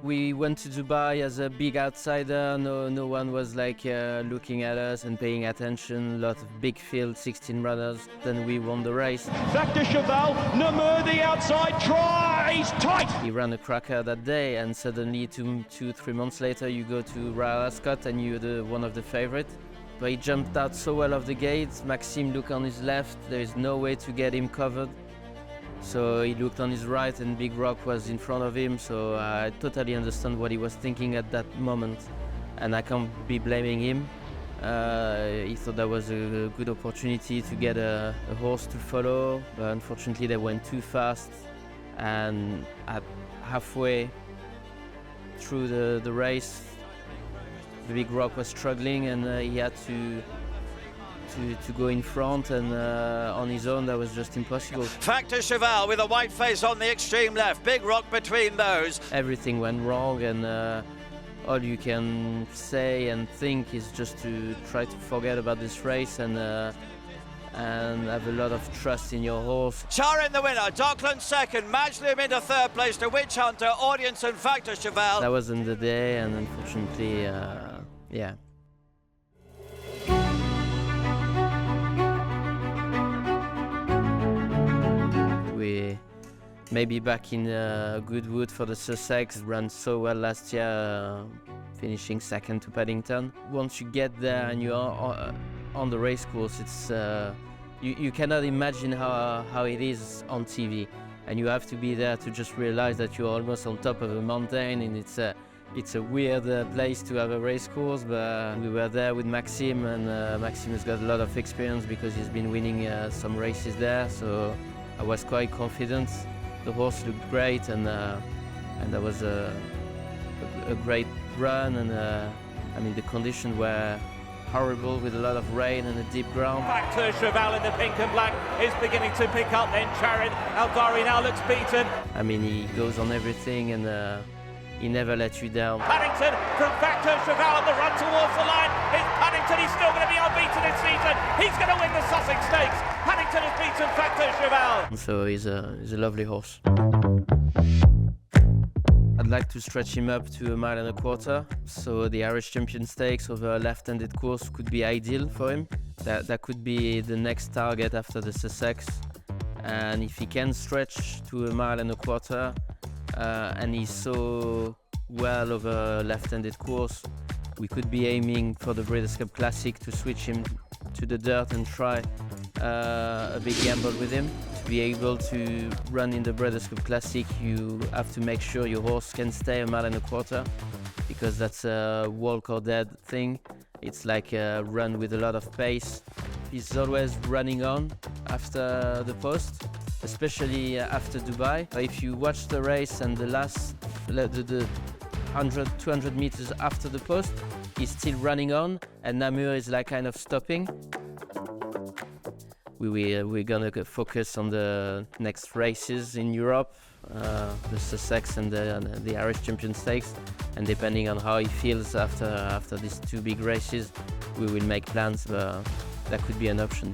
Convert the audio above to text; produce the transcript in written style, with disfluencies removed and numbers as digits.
We went to Dubai as a big outsider. No one was like looking at us and paying attention. A lot of big field, 16 runners. Then we won the race. Facteur Cheval, Namur the outside, tries tight. He ran a cracker that day, and suddenly 3 months later, you go to Royal Ascot and you're one of the favorites. But he jumped out so well off the gate. Maxime looked on his left. There is no way to get him covered. So he looked on his right and Big Rock was in front of him, so I totally understand what he was thinking at that moment, and I can't be blaming him. He thought that was a good opportunity to get a horse to follow, but unfortunately they went too fast, and at halfway through the race, the Big Rock was struggling and he had to go in front, and on his own that was just impossible. Facteur Cheval with a white face on the extreme left, Big Rock between those. Everything went wrong, and all you can say and think is just to try to forget about this race and have a lot of trust in your horse. Charin the winner, Dockland second, Majlim into third place to Witch Hunter, Audience and Facteur Cheval. That wasn't the day, and unfortunately, yeah. We maybe back in Goodwood for the Sussex, ran so well last year, finishing second to Paddington. Once you get there and you are on the race course, it's you cannot imagine how it is on TV, and you have to be there to just realize that you're almost on top of a mountain, and it's a weird place to have a race course. But we were there with Maxime, and Maxime has got a lot of experience because he's been winning some races there, so I was quite confident. The horse looked great, and that was a great run, and I mean the conditions were horrible with a lot of rain and a deep ground. Facteur Cheval in the pink and black is beginning to pick up, then Charin. Aldari now looks beaten. I mean, he goes on everything, and he never lets you down. Paddington from Facteur Cheval on the run towards the line. It's Paddington, he's still going to be unbeaten this season. He's going to win the Sussex Stakes. Paddington has beaten Facteur Cheval. So he's a lovely horse. I'd like to stretch him up to 1.25 miles. So the Irish Champion Stakes over a left-handed course could be ideal for him. That could be the next target after the Sussex. And if he can stretch to 1.25 miles, and he's so well over a left-handed course, we could be aiming for the Breeders' Cup Classic to switch him to the dirt and try a big gamble with him. To be able to run in the Breeders' Cup Classic, you have to make sure your horse can stay 1.25 miles, because that's a walk or dead thing. It's like a run with a lot of pace. He's always running on after the post, especially after Dubai. If you watch the race and the 100, 200 meters after the post, he's still running on, and Namur is like kind of stopping. We're gonna focus on the next races in Europe, the Sussex and the Irish Champion Stakes, and depending on how he feels after these two big races, we will make plans, but that could be an option.